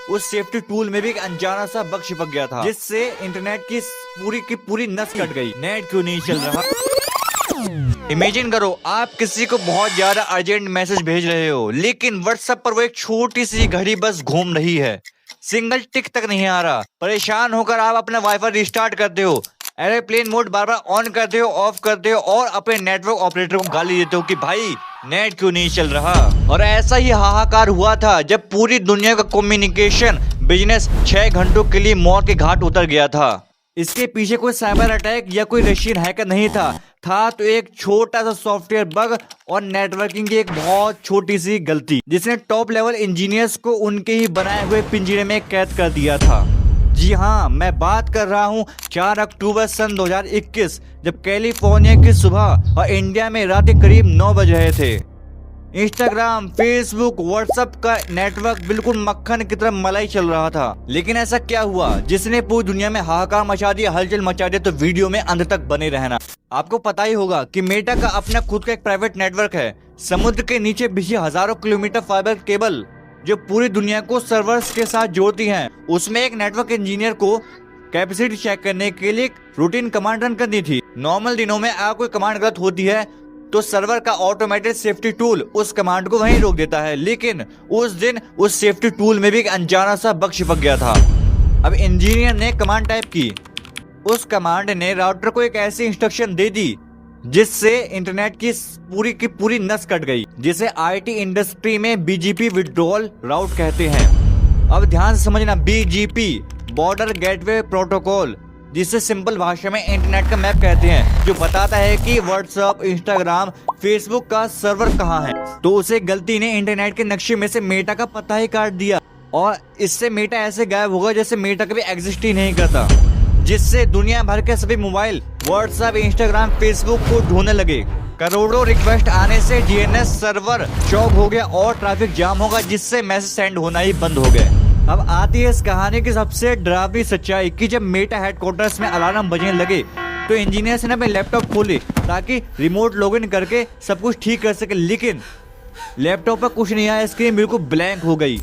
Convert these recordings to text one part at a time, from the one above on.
उस safety tool में भी एक अनजाना सा बग छिपक गया था, जिससे इंटरनेट की पूरी नस कट गई। नेट क्यों नहीं चल रहा? इमेजिन करो, आप किसी को बहुत ज्यादा अर्जेंट मैसेज भेज रहे हो, लेकिन व्हाट्सएप पर वो एक छोटी सी घड़ी बस घूम रही है, सिंगल टिक तक नहीं आ रहा। परेशान होकर आप अपना वाईफाई रिस्टार्ट करते हो, airplane mode bar bar on करते हो, ऑफ करते हो और अपने नेटवर्क ऑपरेटर को गाली देते हो कि भाई नेट क्यों नहीं चल रहा। और ऐसा ही हाहाकार हुआ था जब पूरी दुनिया का कम्युनिकेशन बिजनेस 6 घंटों के लिए मौत के घाट उतर गया था। इसके पीछे कोई साइबर अटैक या कोई रशियन हैकर नहीं था तो एक छोटा सा सॉफ्टवेयर बग और नेटवर्किंग की एक बहुत छोटी सी गलती, जिसने टॉप लेवल इंजीनियर्स को उनके ही बनाए हुए पिंजरे में कैद कर दिया था। जी हाँ, मैं बात कर रहा हूँ 4 अक्टूबर सन 2021, जब कैलिफोर्निया की सुबह और इंडिया में रात के करीब 9 बज रहे थे। इंस्टाग्राम, फेसबुक, व्हाट्सएप का नेटवर्क बिल्कुल मक्खन की तरह मलाई चल रहा था। लेकिन ऐसा क्या हुआ जिसने पूरी दुनिया में हाहाकार मचा दिया, हलचल मचा दिया? तो वीडियो में अंत तक बने रहना। आपको पता ही होगा कि मेटा का अपना खुद का एक प्राइवेट नेटवर्क है, समुद्र के नीचे बिछी हजारों किलोमीटर फाइबर केबल जो पूरी दुनिया को सर्वर्स के साथ जोड़ती हैं। उसमें एक नेटवर्क इंजीनियर को कैपेसिटी चेक करने के लिए रूटीन कमांड रन करनी थी। नॉर्मल दिनों में अगर कोई कमांड गलत होती है तो सर्वर का ऑटोमेटेड सेफ्टी टूल उस कमांड को वहीं रोक देता है, लेकिन उस दिन उस सेफ्टी टूल में भी एक अनजाना सा बग छिपक गया था। अब इंजीनियर ने कमांड टाइप की, उस कमांड ने राउटर को एक ऐसी इंस्ट्रक्शन दे दी जिससे इंटरनेट की पूरी नस कट गई, जिसे आईटी इंडस्ट्री में बीजीपी विड्रॉल राउट कहते हैं। अब ध्यान से समझना, बीजीपी बॉर्डर गेटवे प्रोटोकॉल, जिसे सिंपल भाषा में इंटरनेट का मैप कहते हैं, जो बताता है कि व्हाट्सएप, इंस्टाग्राम, फेसबुक का सर्वर कहाँ है। तो उसे गलती ने इंटरनेट के नक्शे में से मेटा का पता ही काट दिया और इससे मेटा ऐसे गायब होगा जैसे मेटा कभी एग्जिस्ट ही नहीं करता, जिससे दुनिया भर के सभी मोबाइल व्हाट्सएप, इंस्टाग्राम, फेसबुक को ढूंढने लगे। करोड़ों रिक्वेस्ट आने से डीएनएस सर्वर चौक हो गया और ट्रैफिक जाम होगा, जिससे मैसेज सेंड होना ही बंद हो गए। अब आती है इस कहानी की सबसे डरावनी सच्चाई कि जब मेटा हेडक्वार्टर्स में अलार्म बजने लगे तो इंजीनियर्स ने अपने लैपटॉप खोले ताकि रिमोट लॉगिन करके सब कुछ ठीक कर सके, लेकिन लैपटॉप पर कुछ नहीं आया, स्क्रीन बिल्कुल ब्लैंक हो गई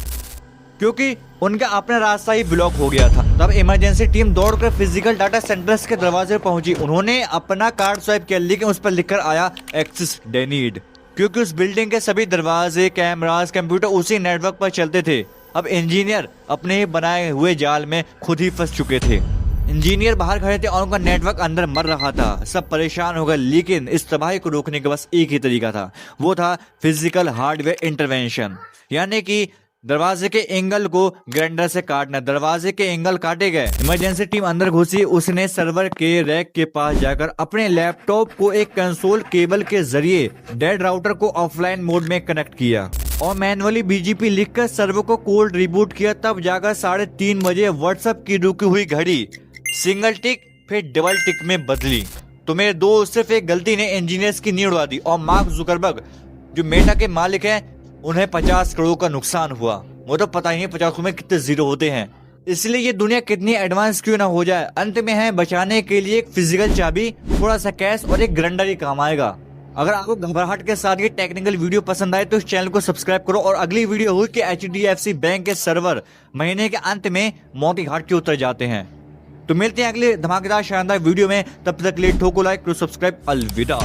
क्योंकि उनका अपना रास्ता ही ब्लॉक हो गया था। तब इमरजेंसी टीम दौड़कर फिजिकल डाटा सेंटर्स के दरवाजे पर पहुंची। उन्होंने अपना कार्ड स्वाइप किया, लेकिन उस पर लिखकर आया एक्सेस डिनाइड, क्योंकि उस बिल्डिंग के सभी दरवाजे, कैमरास, कंप्यूटर उसी नेटवर्क पर चलते थे। अब इंजीनियर अपने ही बनाए हुए जाल में खुद ही फंस चुके थे। इंजीनियर बाहर खड़े थे और उनका नेटवर्क अंदर मर रहा था। सब परेशान हो गए, लेकिन इस तबाही को रोकने का बस एक ही तरीका था, वो था फिजिकल हार्डवेयर इंटरवेंशन, यानी कि दरवाजे के एंगल को ग्राइंडर से काटना। दरवाजे के एंगल काटे गए, इमरजेंसी टीम अंदर घुसी। उसने सर्वर के रैक के पास जाकर अपने लैपटॉप को एक कंसोल केबल के जरिए डेड राउटर को ऑफलाइन मोड में कनेक्ट किया और मैनुअली बीजीपी लिखकर सर्वर को कोल्ड रिबूट किया। तब जाकर 3:30 बजे व्हाट्सएप की रुकी हुई घड़ी सिंगल टिक फिर डबल टिक में बदली। तो मेरे दोस्त, सिर्फ एक गलती ने इंजीनियर्स की नींद उड़ा दी और मार्क जुकरबर्ग जो मेटा के मालिक हैं, उन्हें 50 करोड़ का नुकसान हुआ। वो तो पता ही नहीं 50 करोड़ में कितने जीरो होते हैं। इसलिए ये दुनिया कितनी एडवांस क्यों ना हो जाए, अंत में है बचाने के लिए एक फिजिकल चाबी, थोड़ा सा कैश और एक ग्राइंडर ही काम आएगा। अगर आपको घबराहट के साथ ये टेक्निकल वीडियो पसंद आए तो इस चैनल को सब्सक्राइब करो। और अगली वीडियो हुई कि HDFC बैंक के सर्वर महीने के अंत में मौत के घाट के उतर जाते हैं। तो मिलते हैं अगले धमाकेदार शानदार वीडियो में, तब तक के लिए ठोको लाइक, सब्सक्राइब, अलविदा।